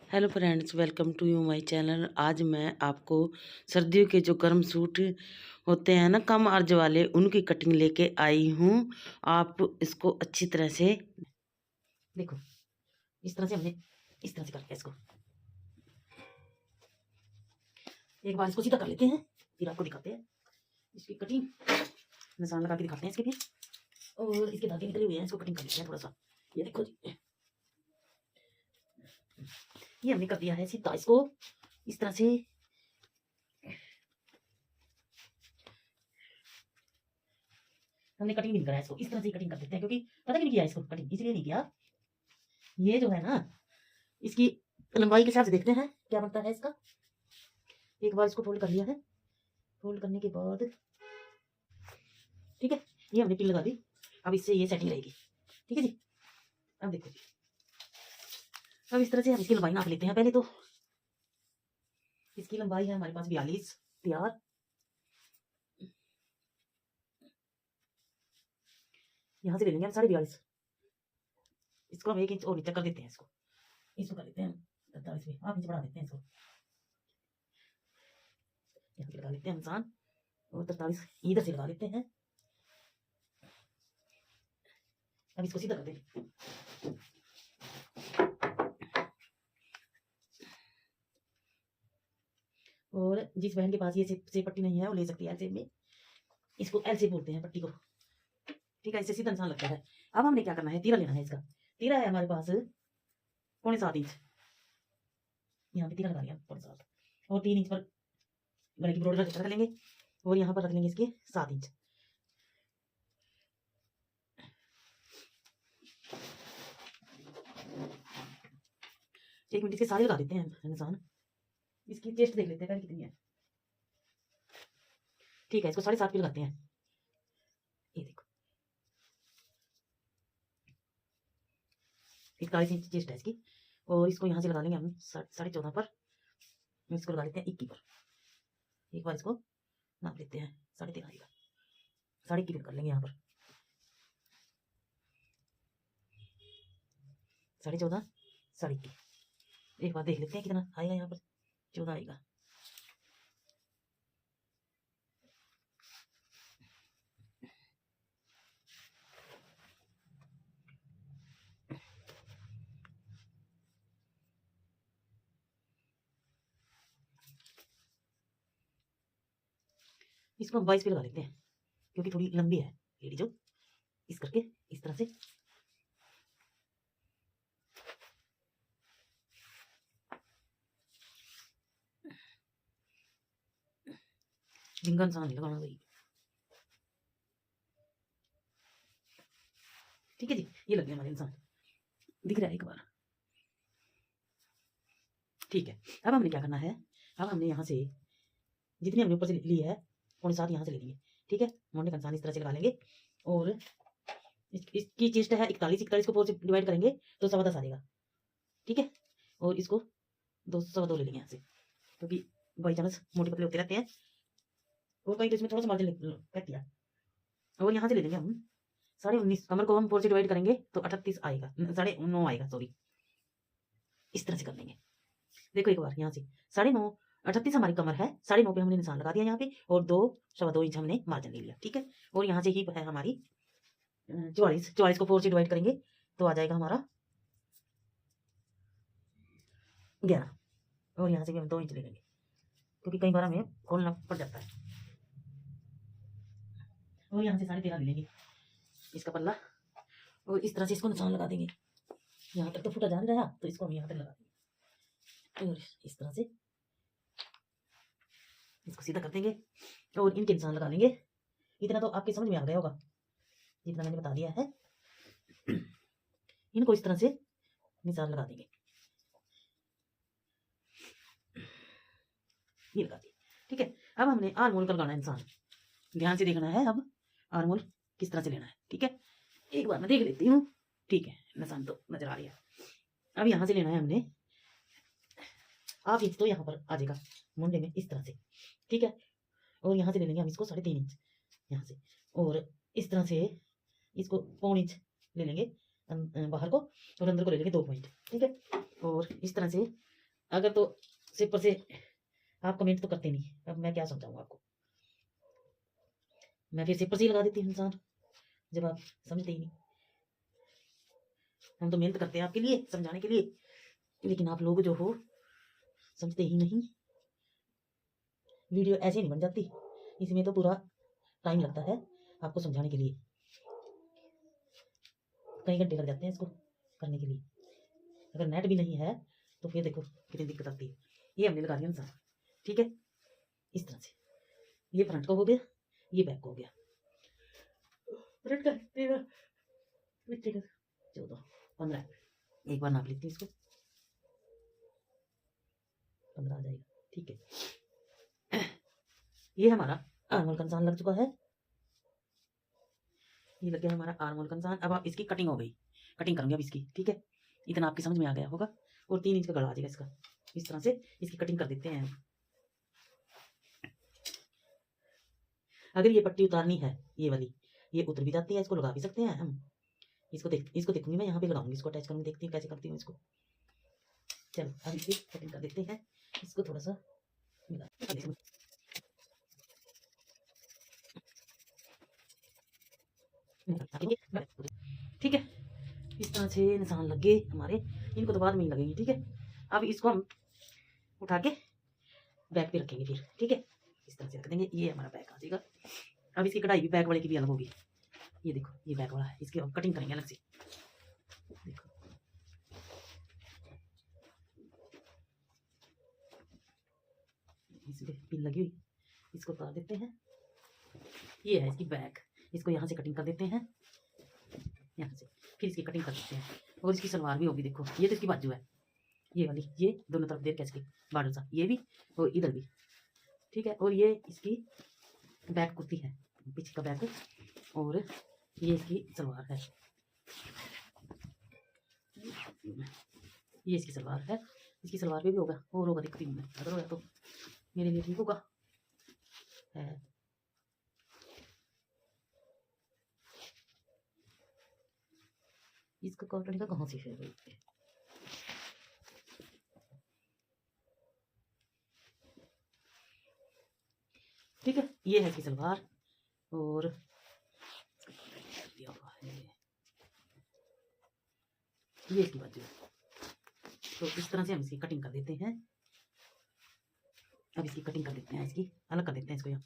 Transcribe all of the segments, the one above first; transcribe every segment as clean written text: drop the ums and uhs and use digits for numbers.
Hello friends, welcome to you my channel. आज मैं आपको सर्दियों के जो गर्म सूट होते हैं ना, कम अर्ज वाले, उनकी कटिंग लेके आई हूँ। आप इसको अच्छी तरह से देखो। इस तरह से हमने इस तरह से करके इसको एक बार इसको सीधा कर लेते हैं, फिर आपको दिखाते हैं इसकी कटिंग। निशान लगा के दिखाते हैं इसके फिर, और इसके धागे निकले हुए हैं, इसको कटिंग कर लेते हैं थोड़ा सा। ये देखो जी, ये हमने कर दिया है सीधा इसको इस तरह से। हमने कटिंग भी नहीं करा इसको, इस तरह से कटिंग कर देते हैं, क्योंकि पता नहीं किया इसको कटिंग, इसलिए नहीं किया। ये जो है ना, इसकी लंबाई के हिसाब से देखते हैं क्या बनता है इसका। एक बार इसको फोल्ड कर लिया है, फोल्ड करने के बाद ठीक है, ये हमने पिन लगा दी। अब इससे ये सेटिंग रहेगी, ठीक है जी। अब देखो जी, अब इस तरह से हम इसकी लंबाई नाप लेते हैं। पहले तो इसकी लंबाई है हमारे पास 42 तैयार। यहाँ से ले लेंगे हम 42.5। इसको हम 1 इंच और नीचे कर देते हैं, इसको इसको कर लेते हैं 43 में, 1/2 इंच बढ़ा देते हैं इसको। यहाँ पे लगा लेते हैं निशान, और 43 इधर से लगा लेते हैं। अब इसको सीधा कर देंगे। और जिस बहन के पास ये से पट्टी नहीं है, वो ले सकती है एल शेप में। इसको एल शेप बोलते हैं पट्टी को, ठीक है। इससे सीधा निशान लगता है। अब हमने क्या करना है, तीरा लेना है इसका। तीरा है हमारे पास 6.25 इंच। यहाँ पे तीरा लगा लिया 6.25, और 3 इंच पर गले की ब्रॉड रख लेंगे, और यहाँ पर रख लेंगे इसके 7 इंच। एक मिनट इसके सारे लगा देते हैं निशान। इसकी चेस्ट देख लेते हैं पहले कितनी है। ठीक है, इसको 7.5 पे लगाते हैं। ये देखो 41 इंच चेस्ट है इसकी, और इसको यहाँ से लगा लेंगे हम 14.5 पर। इसको लगा लेते हैं 21 पर। एक बार इसको नाप लेते हैं, 13.5 आएगा, 21 कर लेंगे यहाँ पर। 14.5, 21। एक बार देख लेते हैं कितना आएगा यहाँ पर। 14 आएगा। इसको हम 22 पे लगा लेते हैं, क्योंकि थोड़ी लंबी है लेडी जो। इस करके इस तरह से जिंगा निशान नहीं लगाना भाई, ठीक है जी। ये लग गया हमारे निशान, दिख रहा है एक बार, ठीक है। अब हमने क्या करना है, अब हमने यहाँ से जितनी हमने ऊपर से ली है 7.25 यहाँ से ले लेंगे, ठीक है। मोटे का निशान इस तरह से लगा लेंगे, और इसकी चेस्ट है 41, 41 को 4 से डिवाइड करेंगे तो 10.25 आ जाएगा, ठीक है। और इसको 2.25 ले लेंगे यहाँ से, क्योंकि बाई चांस मोटे पतले होते रहते हैं, और कहीं तो इसमें थोड़ा सा मार्जिन कट किया। और यहाँ से ले लेंगे हम 19.5। कमर को हम 4 से डिवाइड करेंगे तो 38 आएगा, 9.5 आएगा, सॉरी। इस तरह से कर लेंगे। देखो एक बार यहाँ से 9.5, 38 हमारी कमर है, 9.5 पे हमने निशान लगा दिया यहाँ पे, और 2.25 इंच हमने मार्जिन ले लिया, ठीक है। और यहाँ से हिप है हमारी 44, 44 को 4 से डिवाइड करेंगे तो आ जाएगा हमारा 11। और यहाँ से भी हम 2 इंच ले लेंगे, क्योंकि कई बार हमें खोलना पड़ जाता है। और यहाँ से 13.5 ले लेंगे इसका पल्ला, और इस तरह से इसको निशान लगा देंगे। यहाँ तक तो फूटा जा रहा है, तो इसको हम यहाँ तक लगा देंगे, और इस तरह से इसको सीधा कर देंगे, और इनके निशान लगा लेंगे। इतना तो आपके समझ में आ गया होगा जितना मैंने बता दिया है। इनको इस तरह से निशान लगा देंगे, ये लगा दिए, ठीक है। अब हमने आर्मोल का लगाना है निशान, ध्यान से देखना है। अब आर्मोल किस तरह से लेना है, ठीक है। एक बार मैं देख लेती हूँ, ठीक है। निशान तो नजर आ रही है। अब यहाँ से लेना है हमने 1/2 इंच, तो यहाँ पर आ जाएगा मुंडे में इस तरह से, ठीक है। और यहाँ से ले लेंगे हम इसको 3.5 इंच यहाँ से, और इस तरह से इसको 1.25 इंच ले लेंगे बाहर को, और अंदर को ले लेंगे 2 पॉइंट, ठीक है। और इस तरह से अगर तो सिर्फ से आप कमेंट तो करते नहीं, अब मैं क्या समझाऊँ आपको। मैं फिर सिर्फ से ही लगा देती हूँ इंसान, जब आप समझते ही नहीं। हम तो मेहनत करते हैं आपके लिए, समझाने के लिए, लेकिन आप लोग जो हो समझते ही नहीं। वीडियो ऐसे नहीं बन जाती, इसमें तो पूरा टाइम लगता है आपको समझाने के लिए। कई घंटे लग जाते हैं इसको करने के लिए। अगर नेट भी नहीं है तो फिर देखो कितनी दिक्कत आती है। ये हमने लगा दिया इंसान, ठीक है, इस तरह से। ये फ्रंट का हो गया, ये बैक का हो गया। फ्रंट का 13, 14, 15, एक बार नाप लेती हूँ इसको, 15 आ जाएगा, ठीक है। ये हमारा आर्मोल का निशान लग चुका है, ये लग गया हमारा आर्मोल का निशान। अब आप इसकी कटिंग हो गई, कटिंग करूंगी अब इसकी, ठीक है। इतना आपकी समझ में आ गया होगा। और 3 इंच का गला आ जाएगा इसका, इस तरह से इसकी कटिंग कर देते हैं। अगर ये पट्टी उतारनी है, ये वाली, ये उतर भी जाती है, इसको लगा भी सकते हैं हम। इसको देखूंगी मैं, यहाँ पे लगाऊंगी, इसको अटैच करूंगी, देखती हूँ कैसे करती हूँ इसको। चलो अब इसकी कटिंग कर देते हैं, इसको थोड़ा सा मिला, ठीक है। इस तरह से निशान लग गए हमारे, इनको तो बाद में ही लगेंगे, ठीक है। अब इसको हम उठा के बैक पे रखेंगे फिर, ठीक है। इस तरह से रख देंगे, ये हमारा बैक आ जाएगा। अब इसकी कढ़ाई भी बैक वाले की भी अलग होगी। ये देखो, ये बैक वाला है, इसकी हम कटिंग करेंगे अलग से। देखो इसमें पिन लगी हुई, इसको उतार देते हैं। ये है इसकी बैक, इसको यहाँ से कटिंग कर देते हैं, यहाँ से फिर इसकी कटिंग कर देते हैं। और इसकी सलवार भी होगी, देखो ये तो इसकी बाजू है, ये वाली, ये दोनों तरफ देख कैसे बॉर्डर सा, ये भी और इधर भी, ठीक है। और ये इसकी बैक कुर्ती है, पीछे का बैक, और ये इसकी सलवार है, ये इसकी सलवार है। इसकी सलवार पे भी होगा, और होगा दिखती हूँ मैं, अगर होगा तो मेरे लिए ठीक होगा है। इसका कॉटन का कहाँ से है, ठीक है। ये है इसकी सलवार, और ये इसकी बाजू। तो इस तरह से हम इसकी कटिंग कर देते हैं। अब इसकी कटिंग कर देते हैं, इसकी अलग कर देते हैं इसको यहाँ,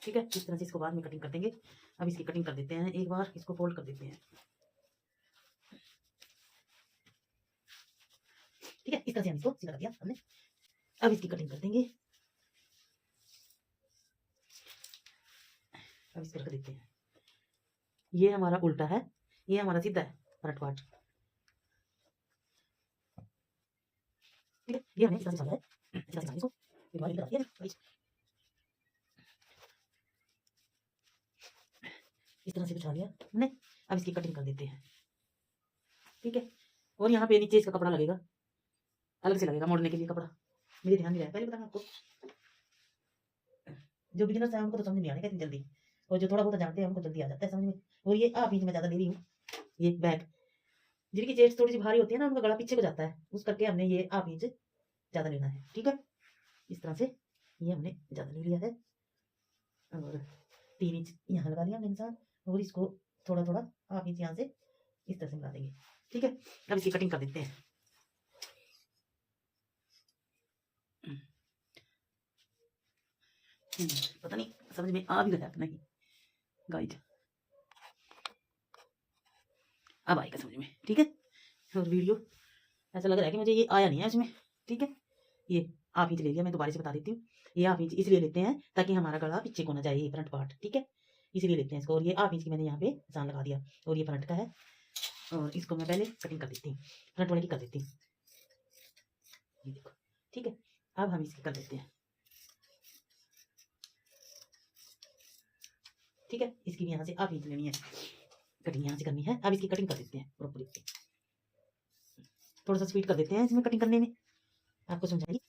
ठीक है। इस तरह से इसको बाद में कटिंग कर देंगे। अब इसकी कटिंग कर देते हैं, एक बार इसको फोल्ड कर देते हैं, ठीक है। इस तरह से हम इसको सीधा कर दिया हमने। अब इसकी कटिंग कर देंगे, अब इसको रख देते हैं। ये हमारा उल्टा है, ये हमारा सीधा है फ्रंट पार्ट, ठीक है। ये हमने इस तरह से है, इस तरह से इसको इस तरह से बिछा लिया हमने। अब इसकी कटिंग कर देते हैं, ठीक है। और यहाँ पे नीचे इसका कपड़ा लगेगा, अलग से लगेगा मोड़ने के लिए कपड़ा, मेरे ध्यान नहीं रहा पहले बताना आपको। जो बिगिनर्स है उनको तो समझ नहीं आने इतनी जल्दी, और जो थोड़ा बहुत जानते हैं उनको जल्दी आ जाता है समझ में। और ये आप इंच में ज्यादा ले रही हूँ, ये बैक, जिनकी चेस्ट थोड़ी सी भारी होती है ना, उनका गला पीछे को जाता है, उस करके हमने ये आप इंच ज्यादा लेना है, ठीक है। इस तरह से ये हमने ज्यादा ले लिया है, और 3 इंच यहाँ लगा लिया हमने इंसान, और इसको थोड़ा थोड़ा हाफ इंच यहाँ से इस तरह से मिला देंगे, ठीक है। अब इसकी कटिंग कर देते हैं। पता नहीं समझ में आ भी गया कि नहीं गाइज, अब आएगा समझ में, ठीक है। और वीडियो ऐसा लग रहा है कि मुझे ये आया नहीं है इसमें, ठीक है। ये हाफ इंच ले लिया, मैं दोबारा से बता देती हूँ। ये हाफ इंच इसलिए लेते हैं ताकि हमारा गला पीछे को ना जाए, ये फ्रंट पार्ट, ठीक है, इसीलिए लेते हैं इसको। और ये हाफ इंच की मैंने यहाँ पे निशान लगा दिया, और ये फ्रंट का है, और इसको मैं पहले कटिंग कर देती हूँ, फ्रंट वाले की कर देती हूँ, ये देखो, ठीक है। अब हम इसकी कर देते हैं, ठीक है। इसकी भी यहाँ से हाफ इंच लेनी है, कटिंग यहाँ से करनी है। अब इसकी कटिंग कर देते हैं प्रॉपर, थोड़ा सा स्पीड कर देते हैं इसमें कटिंग करने में, आपको समझाएगी।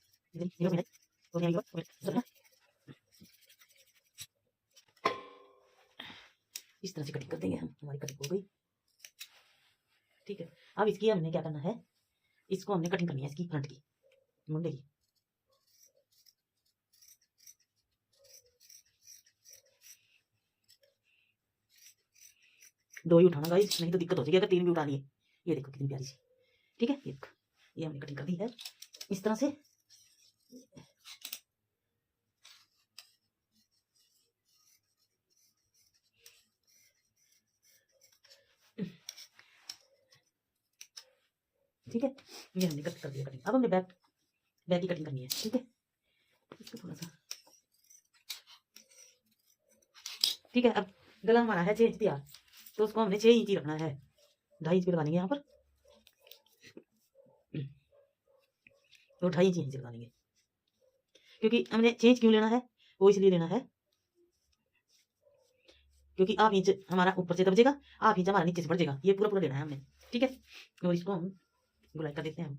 इस तरह से कटिंग कर देंगे हम, हमारी कटिंग हो गई, ठीक है। अब इसकी हमने क्या करना है, इसको हमने कटिंग करनी है इसकी फ्रंट की, मुंडे की। दो ही उठाना गाइस, नहीं तो दिक्कत हो जाएगी अगर तीन भी उठानी है। ये देखो कितनी प्यारी सी, ठीक है। ये देखो, ये हमने कटिंग कर दी है इस तरह से। ठीक है, ये हमने कट कर दिया कटिंग। अब हमने बैक की कटिंग करनी है, ठीक है। इसको थोड़ा सा, ठीक है। अब गला हमारा है 6 इंच तैयार, तो उसको हमने 6 इंच ही रखना है। 2.5 इंच पे लगा लेंगे यहाँ पर, तो 2.5 इंच यहीं से लगा लेंगे। क्योंकि हमने 6 इंच क्यों लेना है, वो इसलिए लेना है क्योंकि हाफ इंच हमारा ऊपर से दबजेगा, हाफ इंच हमारा नीचे से बढ़ जाएगा। ये पूरा पूरा लेना है हमने, ठीक है। और इसको हम गुलाई कर देते हैं हम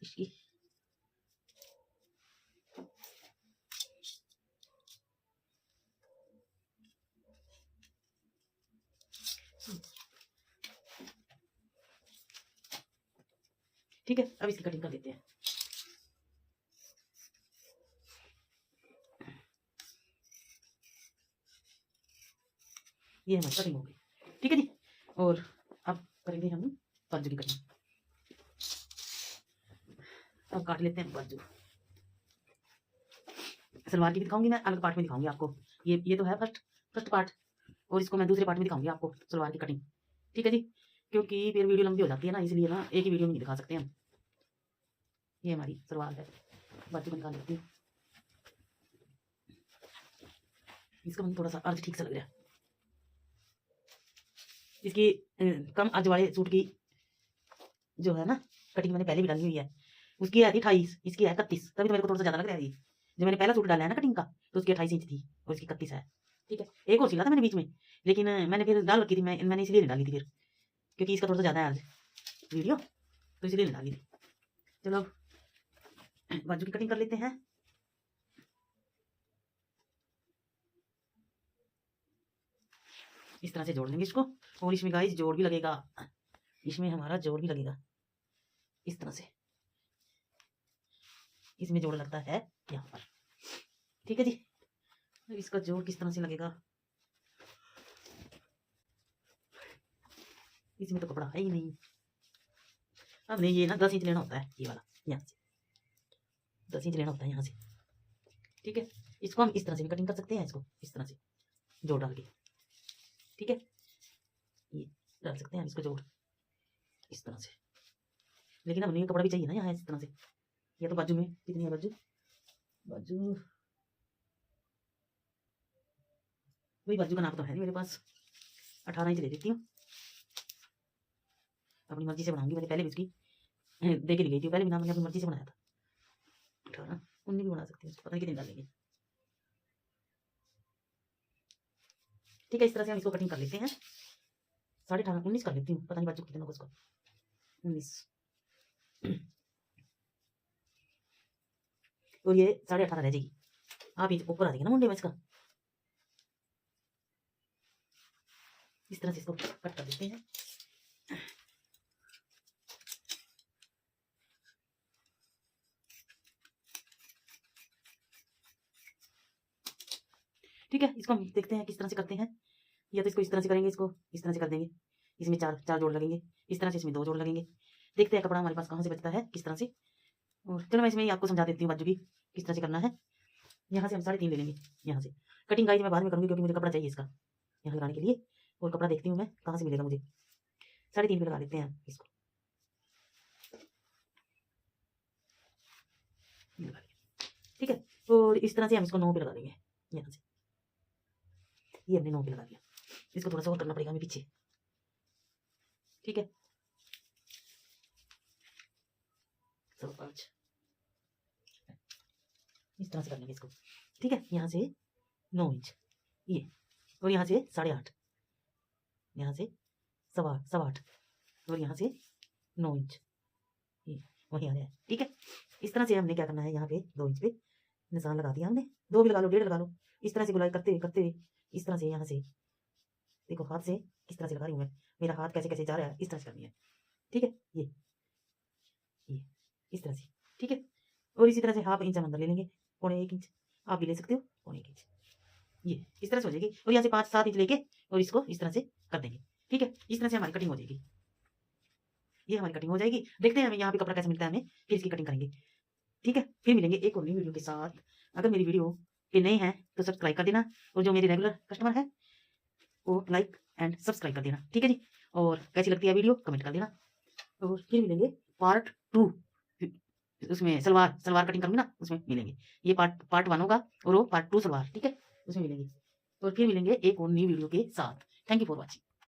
इसकी। ठीक है, अब इसकी कटिंग कर देते हैं। ये हमारी कटिंग हो गई, ठीक है जी। और अब करेंगे हम बाजू की कटिंग। अब काट लेते हैं बाजू। सलवार की भी दिखाऊंगी मैं, अलग पार्ट में दिखाऊंगी आपको। ये तो है फर्स्ट पार्ट, और इसको मैं दूसरे पार्ट में दिखाऊंगी आपको सलवार की कटिंग, ठीक है जी। क्योंकि फिर वीडियो लंबी हो जाती है ना, इसलिए ना एक ही वीडियो में नहीं दिखा सकते हम। ये हमारी सलवार है, बाजू को निकाल लेती हूँ। इसका मुझे थोड़ा सा अर्ज ठीक सा लग रहा है। इसकी कम अर्ज वाले सूट की जो है ना कटिंग मैंने पहले भी डाली हुई है। उसकी है थी 28, इसकी है 31, तभी तो मेरे को थोड़ा सा ज्यादा लग रहा है। ये जो मैंने पहला सूट डाला है ना कटिंग का, तो उसकी 28 इंच थी और इसकी 31 है, ठीक है। एक और सिला था मैंने बीच में, लेकिन मैंने फिर डाल रखी थी, मैंने इसलिए नहीं डाली थी फिर, क्योंकि इसका थोड़ा सा ज्यादा है अर्ज वीडियो, तो इसलिए नहीं डाली थी। चलो अब बाजू की कटिंग कर लेते हैं। इस तरह से जोड़ लेंगे इसको, और इसमें गाइस जोड़ भी लगेगा, इसमें हमारा जोड़ भी लगेगा इस तरह से। इसमें जोड़ लगता है यहाँ पर, ठीक है जी। इसका जोड़ किस तरह से लगेगा, इसमें तो कपड़ा है ही नहीं। हमने ये ना 10 इंच लेना होता है, ये वाला यहाँ से 10 इंच लेना होता है यहाँ से, ठीक है। इसको हम इस तरह से भी कटिंग कर सकते हैं, इसको इस तरह से जोड़ डाल के, ठीक है। ये डाल सकते हैं इसको जोड़ इस तरह से, लेकिन हमें कपड़ा भी चाहिए ना यहाँ इस तरह से। या तो बाजू में कितनी है बाजू, वही बाजू का नाप तो है नहीं मेरे पास, 18 इंच ले देती हूँ। अपनी मर्जी से बनाऊंगी, मैंने पहले भी उसकी दे के गई थी, पहले भी नाम मैंने अपनी मर्जी से बनाया था। 18 19 भी बना सकती हूँ, पता नहीं कितनी डालेंगे, ठीक है। इस तरह से हम इसको कटिंग कर लेते हैं। 18.5 19 कर लेती हूँ, पता नहीं बाजू कितना होगा इसको, 19। और ये 18.5 रह जाएगी, आप इंच ऊपर आ जाएगी ना मुंडे में इसका। इस तरह से इसको कट कर देते हैं। ठीक है, इसको हम देखते हैं किस तरह से करते हैं। या तो इसको इस तरह से करेंगे, इसको इस तरह से कर देंगे, इसमें चार जोड़ लगेंगे, इस तरह से इसमें 2 जोड़ लगेंगे। देखते हैं कपड़ा हमारे पास कहाँ से बचता है, किस तरह से। और चलो मैं इसमें आपको समझा देती हूँ बाजू की किस तरह से करना है। यहाँ से हम 3.5 ले लेंगे, यहाँ से कटिंग गाइस मैं बाद में करूँगी, क्योंकि मुझे कपड़ा चाहिए इसका यहाँ लगाने के लिए, और कपड़ा देखती हूँ मैं कहाँ से मिलेगा मुझे। 3.5 पे लगा लेते हैं इसको, ठीक है। और इस तरह से हम इसको 9 पे लगा देंगे, यहाँ से ये हमने 9 पे लगा दिया। इसको थोड़ा सा और करना पड़ेगा हमें पीछे, ठीक है। 5 इस तरह से कर लेंगे इसको, ठीक है। यहाँ से 9 इंच ये, और यहाँ से 8.5, यहाँ से 8.25, और यहाँ से 9 इंच ये वहीं आ रहा है, ठीक है। इस तरह से हमने क्या करना है, यहाँ पे 2 इंच पे निशान लगा दिया हमने, 2 भी लगा लो, 1.5 लगा लो। इस तरह से गुलाई करते हुए इस तरह से, यहाँ से देखो हाथ से किस तरह से लगा रही हूँ मैं, मेरा हाथ कैसे कैसे जा रहा है, इस तरह से करनी है, ठीक है। ये इस तरह से, ठीक है। और इसी तरह से हाफ इंच हम अंदर ले लेंगे, 1.25 इंच आप भी ले सकते हो, 1.25 इंच। ये इस तरह से हो जाएगी। और यहाँ से 5-7 इंच लेके और इसको इस तरह से कर देंगे। ठीक है, इस तरह से हमारी कटिंग हो जाएगी। ये हमारी कटिंग हो जाएगी। देखते हैं हमें यहाँ पे कपड़ा कैसे मिलता है हमें, फिर इसकी कटिंग करेंगे। ठीक है, फिर मिलेंगे एक और नई वीडियो के साथ। अगर मेरी वीडियो पे नए हैं तो सब्सक्राइब कर देना, और जो मेरे रेगुलर कस्टमर है वो लाइक एंड सब्सक्राइब कर देना। ठीक है जी, और कैसी लगती है वीडियो कमेंट कर देना। और फिर मिलेंगे पार्ट 2, उसमें सलवार कटिंग करूंगी ना, उसमें मिलेंगे। ये पार्ट 1 होगा और वो पार्ट 2 सलवार। ठीक है, उसमें मिलेंगे। और फिर मिलेंगे एक और नई वीडियो के साथ। Thank you for watching.